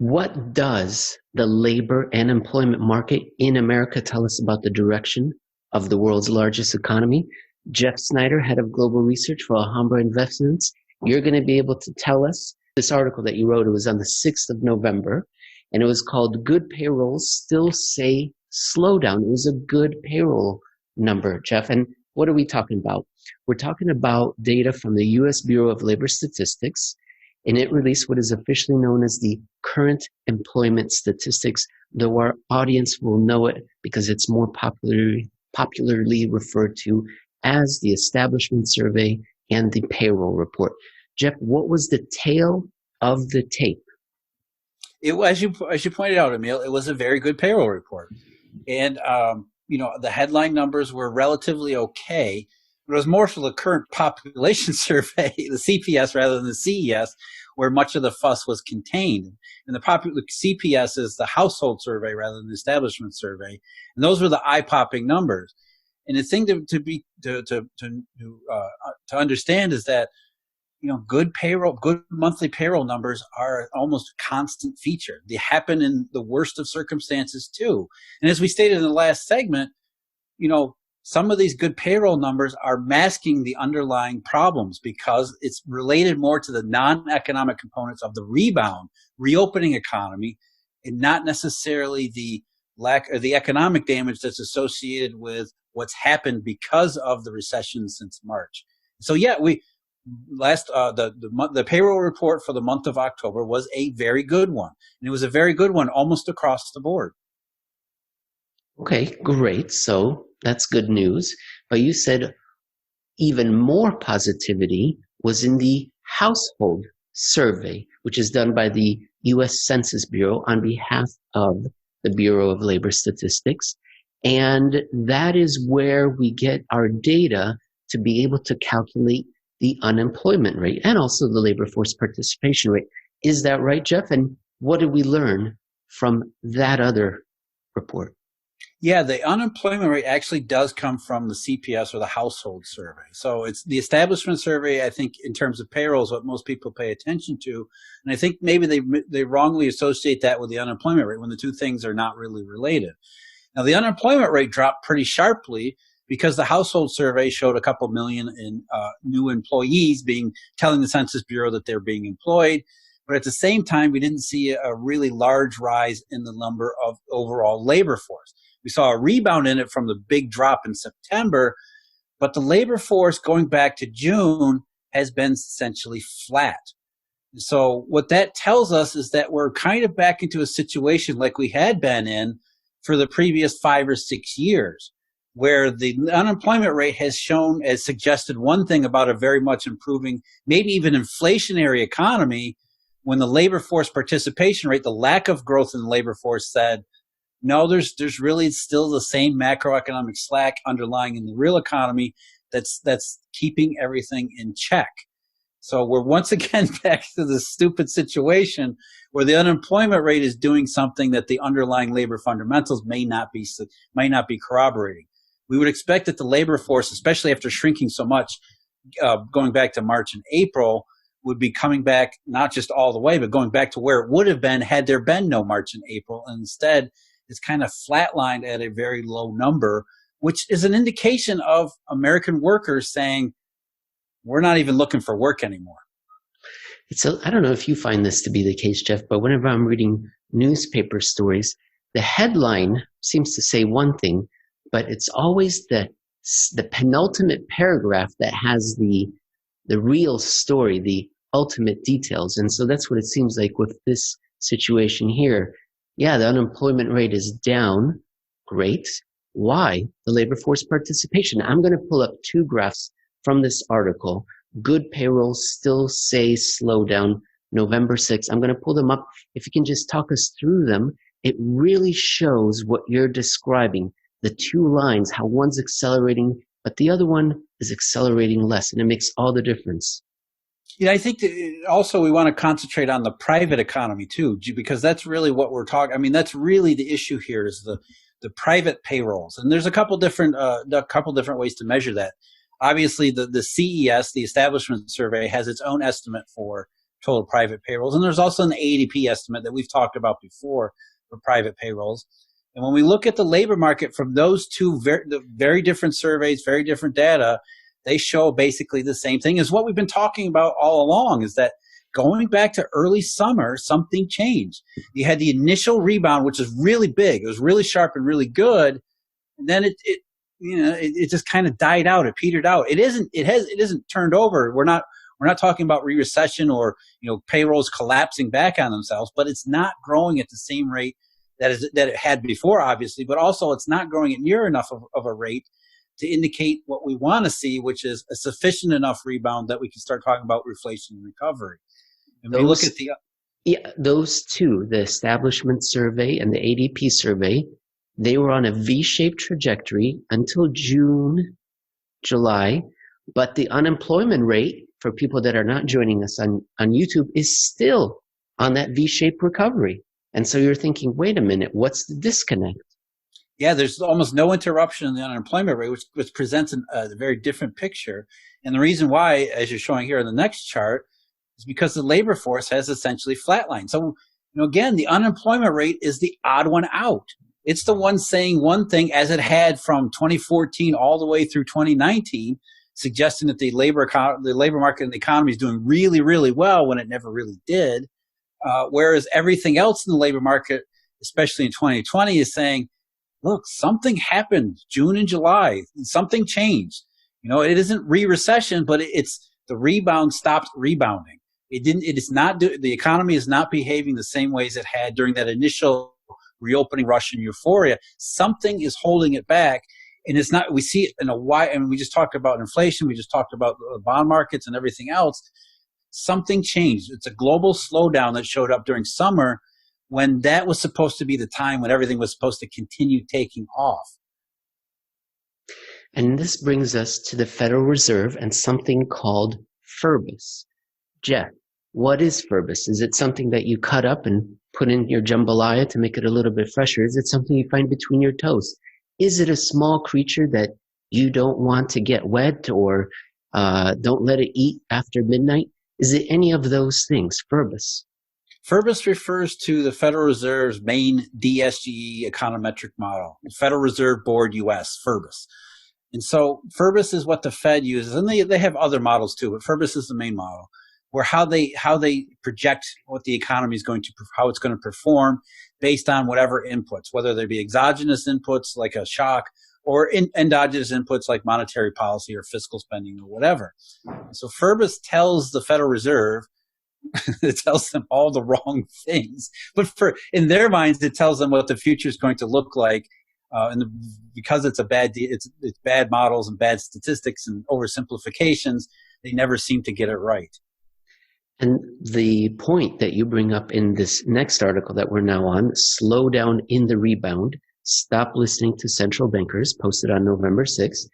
What does the labor and employment market in America tell us about the direction of the world's largest economy? Jeff Snider, head of global research for Alhambra Investments, you're going to be able to tell us this article that you wrote. It was on the 6th of November, and it was called Good Payrolls Still Say Slowdown. It was a good payroll number, Jeff. And what are we talking about? We're talking about data from the U.S. Bureau of Labor Statistics, and it released what is officially known as the current employment statistics, though our audience will know it because it's more popularly referred to as the establishment survey and the payroll report. Jeff, what was the tale of the tape? As you pointed out, Emil, it was a very good payroll report. And, the headline numbers were relatively okay. But it was more for the current population survey, the CPS rather than the CES, where much of the fuss was contained. And the CPS is the household survey rather than the establishment survey. And those were the eye-popping numbers. And the thing to understand is that, good monthly payroll numbers are almost a constant feature. They happen in the worst of circumstances too. And as we stated in the last segment, some of these good payroll numbers are masking the underlying problems because it's related more to the non-economic components of the reopening economy, and not necessarily the lack or the economic damage that's associated with what's happened because of the recession since March. So yeah, the payroll report for the month of October was a very good one, and it was a very good one almost across the board. Okay, great. So that's good news. But you said even more positivity was in the household survey, which is done by the U.S. Census Bureau on behalf of the Bureau of Labor Statistics. And that is where we get our data to be able to calculate the unemployment rate and also the labor force participation rate. Is that right, Jeff? And what did we learn from that other report? Yeah, the unemployment rate actually does come from the CPS or the household survey. So it's the establishment survey, I think, in terms of payroll is what most people pay attention to. And I think maybe they wrongly associate that with the unemployment rate when the two things are not really related. Now, the unemployment rate dropped pretty sharply because the household survey showed a couple million in new employees telling the Census Bureau that they're being employed. But at the same time, we didn't see a really large rise in the number of overall labor force. We saw a rebound in it from the big drop in September, but the labor force going back to June has been essentially flat. So what that tells us is that we're kind of back into a situation like we had been in for the previous 5 or 6 years, where the unemployment rate has suggested one thing about a very much improving, maybe even inflationary economy, when the labor force participation rate, the lack of growth in the labor force, said, no, there's really still the same macroeconomic slack underlying in the real economy that's keeping everything in check. So we're once again back to the stupid situation where the unemployment rate is doing something that the underlying labor fundamentals may not be corroborating. We would expect that the labor force, especially after shrinking so much, going back to March and April, would be coming back not just all the way, but going back to where it would have been had there been no March and April. And instead, it's kind of flatlined at a very low number, which is an indication of American workers saying, we're not even looking for work anymore. I don't know if you find this to be the case, Jeff, but whenever I'm reading newspaper stories, the headline seems to say one thing, but it's always the penultimate paragraph that has the real story, the ultimate details. And so that's what it seems like with this situation here. Yeah, the unemployment rate is down. Great. Why? The labor force participation. I'm going to pull up 2 graphs from this article. Good payrolls still say slow down, November 6th. I'm going to pull them up. If you can just talk us through them, it really shows what you're describing. The 2 lines, how one's accelerating, but the other one is accelerating less, and it makes all the difference. Yeah, I think that also we want to concentrate on the private economy too, because that's really what we're talking. I mean, that's really the issue here is the private payrolls, and there's a couple different ways to measure that. Obviously, the CES, the Establishment Survey, has its own estimate for total private payrolls. And there's also an ADP estimate that we've talked about before for private payrolls. And when we look at the labor market from those two very different surveys, very different data, they show basically the same thing as what we've been talking about all along, is that going back to early summer, something changed. You had the initial rebound, which is really big. It was really sharp and really good. And then it just kind of died out. It petered out. It isn't turned over. We're not talking about recession or payrolls collapsing back on themselves, but it's not growing at the same rate that it had before, obviously, but also it's not growing at near enough of a rate to indicate what we want to see, which is a sufficient enough rebound that we can start talking about reflation and recovery. And when you look at those two, the establishment survey and the ADP survey, they were on a V-shaped trajectory until June, July, but the unemployment rate for people that are not joining us on YouTube is still on that V-shaped recovery. And so you're thinking, wait a minute, what's the disconnect? Yeah, there's almost no interruption in the unemployment rate, which presents a very different picture. And the reason why, as you're showing here in the next chart, is because the labor force has essentially flatlined. So, again, the unemployment rate is the odd one out. It's the one saying one thing, as it had from 2014 all the way through 2019, suggesting that the labor market and the economy is doing really, really well when it never really did. Whereas everything else in the labor market, especially in 2020, is saying, look, something happened June and July. Something changed. It isn't recession, but it's the rebound stopped rebounding. The economy is not behaving the same ways it had during that initial reopening rush and euphoria. Something is holding it back. And it's not, we see it in a wide, and we just talked about inflation. We just talked about the bond markets and everything else. Something changed. It's a global slowdown that showed up during summer when that was supposed to be the time when everything was supposed to continue taking off. And this brings us to the Federal Reserve and something called FRBS. Jeff, what is FRBS? Is it something that you cut up and put in your jambalaya to make it a little bit fresher? Is it something you find between your toes? Is it a small creature that you don't want to get wet or don't let it eat after midnight? Is it any of those things, FRBS? FRBS refers to the Federal Reserve's main DSGE econometric model, the Federal Reserve Board US, FRBS. And so FRBS is what the Fed uses, and they have other models too, but FRBS is the main model, where how they project what the economy is how it's going to perform based on whatever inputs, whether they be exogenous inputs like a shock or endogenous inputs like monetary policy or fiscal spending or whatever. So FRBS tells the Federal Reserve, it tells them all the wrong things, but in their minds, it tells them what the future is going to look like. Because it's bad models and bad statistics and oversimplifications, they never seem to get it right. And the point that you bring up in this next article that we're now on, slow down in the rebound, stop listening to central bankers, posted on November 6th,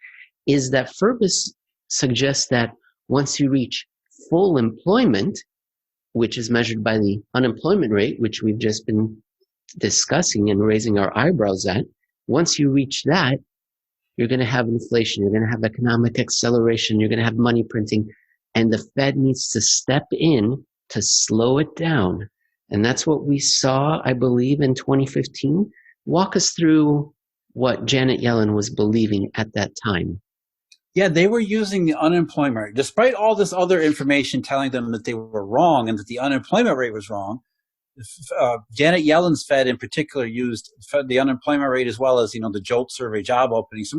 is that FRBS suggests that once you reach full employment, which is measured by the unemployment rate, which we've just been discussing and raising our eyebrows at, once you reach that, you're going to have inflation, you're going to have economic acceleration, you're going to have money printing, and the Fed needs to step in to slow it down. And that's what we saw, I believe, in 2015. Walk us through what Janet Yellen was believing at that time. Yeah, they were using the unemployment rate. Despite all this other information telling them that they were wrong and that the unemployment rate was wrong, Janet Yellen's Fed in particular used the unemployment rate as well as, the JOLT survey job openings.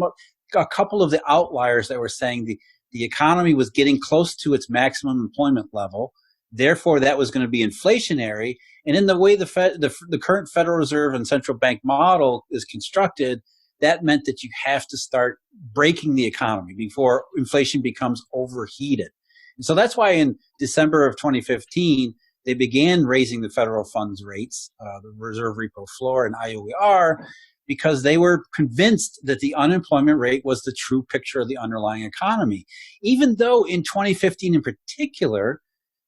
A couple of the outliers that were saying the economy was getting close to its maximum employment level. Therefore, that was going to be inflationary. And in the way the current Federal Reserve and central bank model is constructed, that meant that you have to start breaking the economy before inflation becomes overheated. And so that's why in December of 2015, they began raising the federal funds rates, the reserve repo floor and IOER, because they were convinced that the unemployment rate was the true picture of the underlying economy. Even though in 2015 in particular,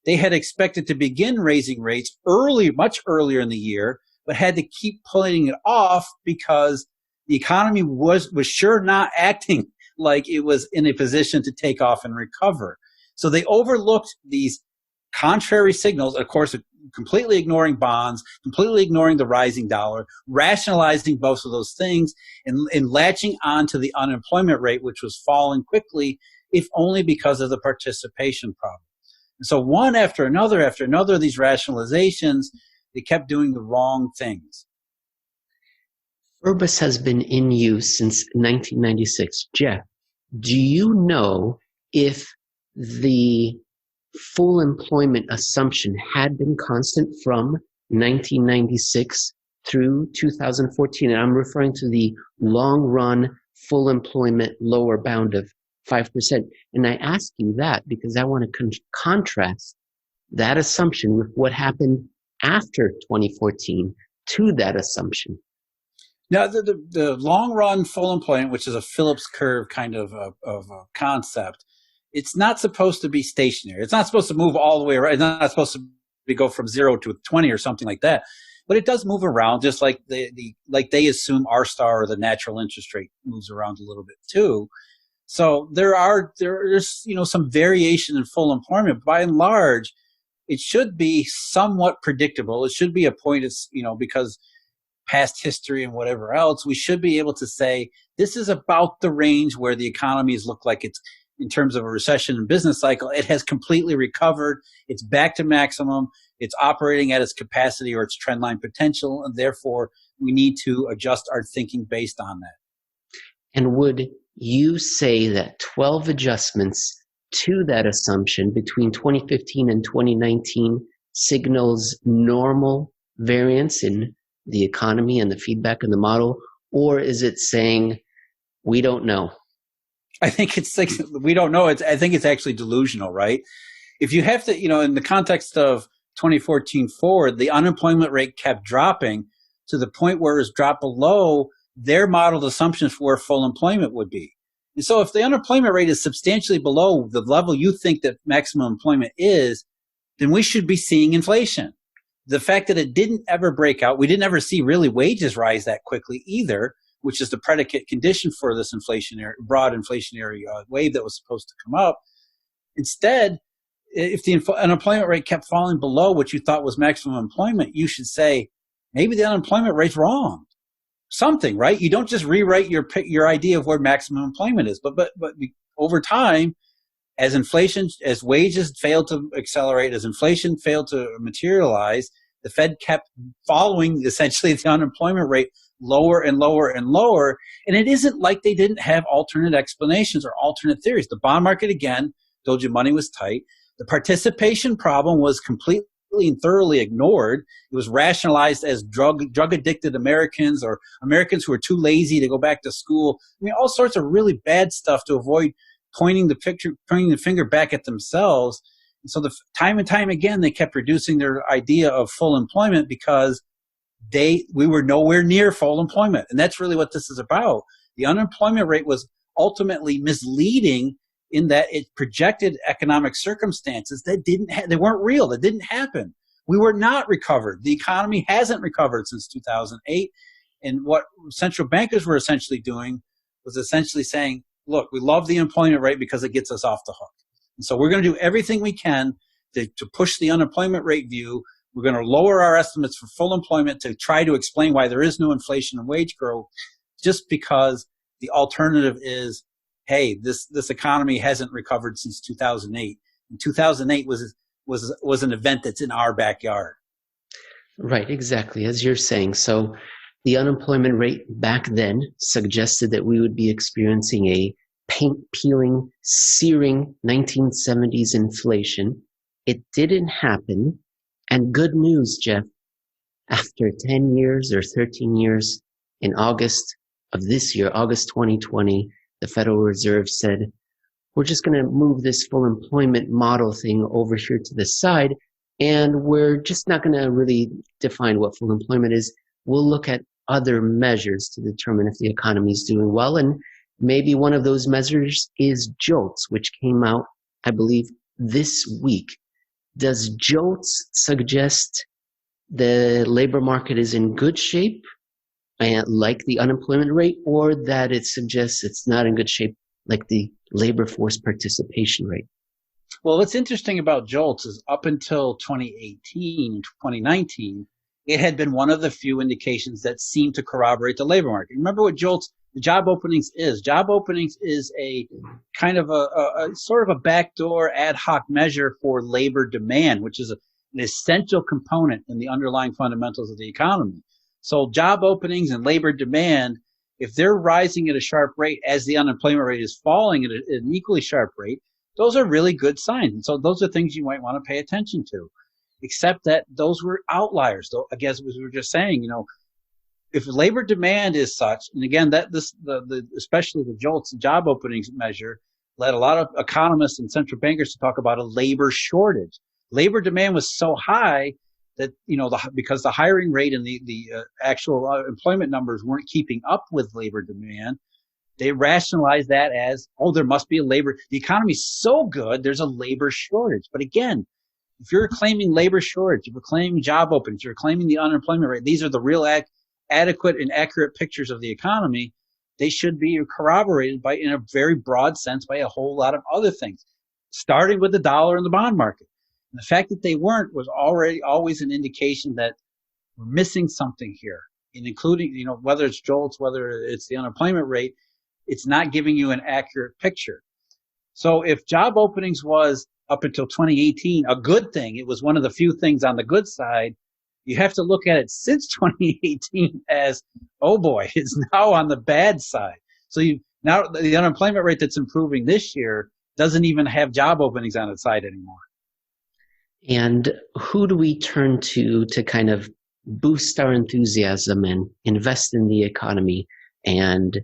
they had expected to begin raising rates much earlier in the year, but had to keep pulling it off because the economy was sure not acting like it was in a position to take off and recover. So they overlooked these contrary signals, of course, completely ignoring bonds, completely ignoring the rising dollar, rationalizing both of those things, and latching on to the unemployment rate, which was falling quickly, if only because of the participation problem. And so one after another of these rationalizations, they kept doing the wrong things. Urbis has been in use since 1996. Jeff, do you know if the full employment assumption had been constant from 1996 through 2014? And I'm referring to the long run full employment lower bound of 5%. And I ask you that because I want to contrast that assumption with what happened after 2014 to that assumption. Now, the long run full employment, which is a Phillips curve kind of a concept, it's not supposed to be stationary. It's not supposed to move all the way around. It's not supposed to go from 0 to 20 or something like that. But it does move around, just like like they assume R star or the natural interest rate moves around a little bit too. So there's some variation in full employment. But by and large, it should be somewhat predictable. It should be a point, because past history and whatever else, we should be able to say this is about the range where the economies look like it's, in terms of a recession and business cycle, it has completely recovered. It's back to maximum. It's operating at its capacity or its trendline potential, and therefore we need to adjust our thinking based on that. And would you say that 12 adjustments to that assumption between 2015 and 2019 signals normal variance in the economy and the feedback in the model, or is it saying we don't know? I think it's like, we don't know. I think it's actually delusional, right? If you have to, in the context of 2014 forward, the unemployment rate kept dropping to the point where it was dropped below their modeled assumptions for where full employment would be. And so if the unemployment rate is substantially below the level you think that maximum employment is, then we should be seeing inflation. The fact that it didn't ever break out, we didn't ever see really wages rise that quickly either, which is the predicate condition for this broad inflationary wave that was supposed to come up. Instead, if the unemployment rate kept falling below what you thought was maximum employment, you should say, maybe the unemployment rate's wrong. Something, right? You don't just rewrite your idea of where maximum employment is. But over time, as wages failed to accelerate, as inflation failed to materialize, the Fed kept following essentially the unemployment rate lower and lower and lower. And it isn't like they didn't have alternate explanations or alternate theories. The bond market, again, told you money was tight. The participation problem was completely and thoroughly ignored. It was rationalized as drug addicted Americans or Americans who were too lazy to go back to school. I mean, all sorts of really bad stuff to avoid pointing the finger back at themselves. And so time and time again, they kept reducing their idea of full employment because we were nowhere near full employment. And that's really what this is about. The unemployment rate was ultimately misleading in that it projected economic circumstances that they weren't real, that didn't happen. We were not recovered. The economy hasn't recovered since 2008. And what central bankers were essentially doing was essentially saying, look, we love the employment rate because it gets us off the hook. And so we're going to do everything we can to push the unemployment rate view. We're going to lower our estimates for full employment to try to explain why there is no inflation and wage growth, just because the alternative is, hey, this economy hasn't recovered since 2008. And 2008 was an event that's in our backyard. Right, exactly, as you're saying. So the unemployment rate back then suggested that we would be experiencing a paint-peeling, searing 1970s inflation. It didn't happen. And good news, Jeff, after 10 years or 13 years, in August of this year, August 2020, the Federal Reserve said, we're just going to move this full employment model thing over here to the side, and we're just not going to really define what full employment is. We'll look at other measures to determine if the economy is doing well. And maybe one of those measures is JOLTS, which came out, I believe, this week. Does JOLTS suggest the labor market is in good shape, like the unemployment rate, or that it suggests it's not in good shape, like the labor force participation rate? Well, what's interesting about JOLTS is up until 2018, 2019, it had been one of the few indications that seemed to corroborate the labor market. Remember what JOLTS, the job openings is? Job openings is a kind of a sort of a backdoor ad hoc measure for labor demand, which is an essential component in the underlying fundamentals of the economy. So job openings and labor demand, if they're rising at a sharp rate as the unemployment rate is falling at an equally sharp rate, those are really good signs. And so those are things you might want to pay attention to, except that those were outliers. Though, I guess, as we were just saying, if labor demand is such, and again, especially the JOLTS job openings measure led a lot of economists and central bankers to talk about a labor shortage. Labor demand was so high that, because the hiring rate and the actual employment numbers weren't keeping up with labor demand, they rationalize that as, there must be the economy's so good, there's a labor shortage. But again, if you're claiming labor shortage, if you're claiming job openings, you're claiming the unemployment rate, these are the real adequate and accurate pictures of the economy. They should be corroborated in a very broad sense by a whole lot of other things, starting with the dollar and the bond market. And the fact that they weren't was always an indication that we're missing something here, and including, whether it's JOLTS, whether it's the unemployment rate, it's not giving you an accurate picture. So if job openings was up until 2018 a good thing, it was one of the few things on the good side, you have to look at it since 2018 as, oh boy, it's now on the bad side. So now the unemployment rate that's improving this year doesn't even have job openings on its side anymore. And who do we turn to kind of boost our enthusiasm and invest in the economy and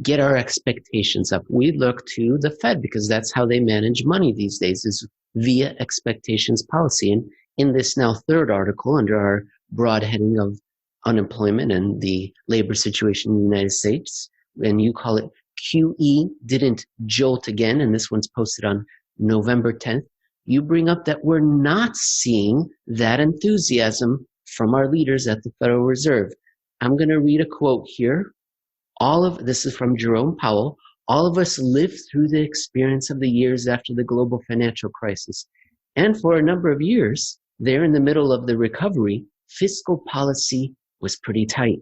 get our expectations up? We look to the Fed, because that's how they manage money these days, is via expectations policy. And in this now third article under our broad heading of unemployment and the labor situation in the United States, and you call it QE didn't jolt again, and this one's posted on November 10th, you bring up that we're not seeing that enthusiasm from our leaders at the Federal Reserve. I'm going to read a quote here. This is from Jerome Powell. All of us lived through the experience of the years after the global financial crisis. And for a number of years, there in the middle of the recovery, fiscal policy was pretty tight.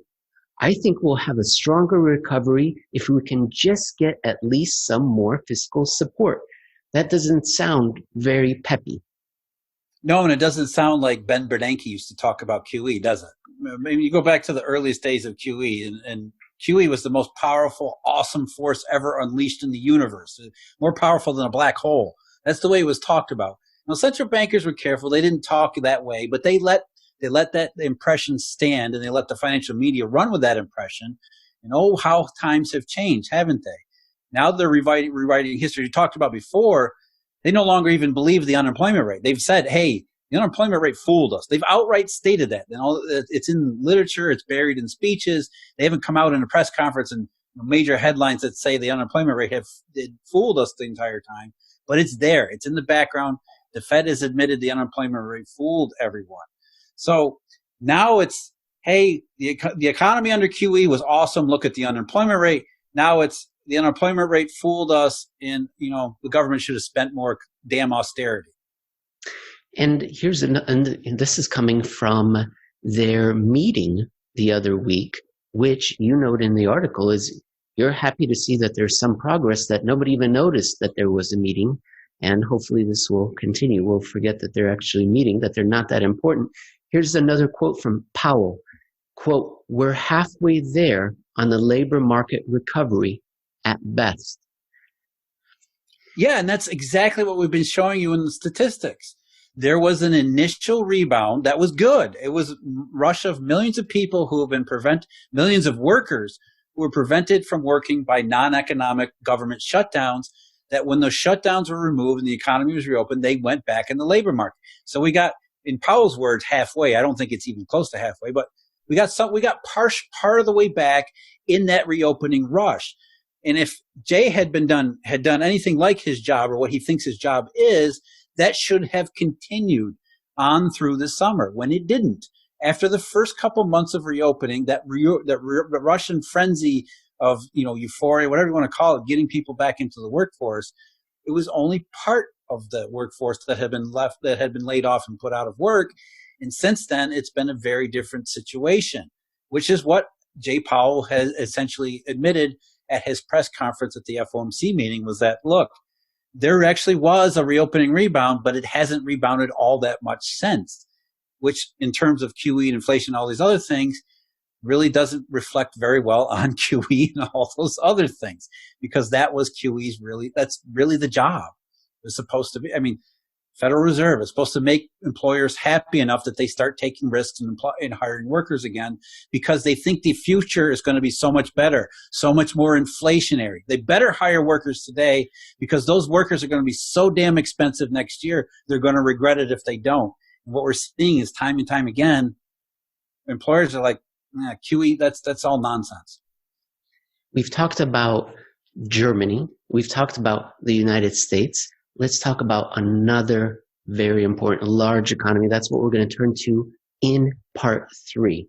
I think we'll have a stronger recovery if we can just get at least some more fiscal support. That doesn't sound very peppy. No, and it doesn't sound like Ben Bernanke used to talk about QE, does it? Maybe you go back to the earliest days of QE, and QE was the most powerful, awesome force ever unleashed in the universe, more powerful than a black hole. That's the way it was talked about. Now, central bankers were careful. They didn't talk that way, but they let that impression stand, and they let the financial media run with that impression. And how times have changed, haven't they? Now they're rewriting history. You talked about before, they no longer even believe the unemployment rate. They've said, hey, the unemployment rate fooled us. They've outright stated that. It's in literature. It's buried in speeches. They haven't come out in a press conference and major headlines that say the unemployment rate it fooled us the entire time. But it's there. It's in the background. The Fed has admitted the unemployment rate fooled everyone. So now it's, hey, the economy under QE was awesome. Look at the unemployment rate. Now it's the unemployment rate fooled us, and the government should have spent more damn austerity. And and this is coming from their meeting the other week, which you note in the article is you're happy to see that there's some progress, that nobody even noticed that there was a meeting. And hopefully this will continue. We'll forget that they're actually meeting, that they're not that important. Here's another quote from Powell. Quote, we're halfway there on the labor market recovery at best. Yeah, and that's exactly what we've been showing you in the statistics. There was an initial rebound that was good. It was a rush of millions of people who have been millions of workers who were prevented from working by non-economic government shutdowns, that when those shutdowns were removed and the economy was reopened, they went back in the labor market. So we got, in Powell's words, halfway. I don't think it's even close to halfway, but we got part of the way back in that reopening rush. And if Jay had done anything like his job, or what he thinks his job is, that should have continued on through the summer. When it didn't, after the first couple months of reopening, that Russian frenzy of euphoria, whatever you want to call it, getting people back into the workforce, it was only part of the workforce that had been laid off and put out of work. And since then, it's been a very different situation, which is what Jay Powell has essentially admitted at his press conference at the FOMC meeting, was that, look, there actually was a reopening rebound, but it hasn't rebounded all that much since, which in terms of QE and inflation, all these other things, really doesn't reflect very well on QE and all those other things, because that was that's really the job. It's supposed to be, I mean, Federal Reserve is supposed to make employers happy enough that they start taking risks in hiring workers again, because they think the future is going to be so much better, so much more inflationary. They better hire workers today, because those workers are going to be so damn expensive next year, they're going to regret it if they don't. And what we're seeing is time and time again, employers are like, QE, that's all nonsense. We've talked about Germany. We've talked about the United States. Let's talk about another very important large economy. That's what we're going to turn to in part 3.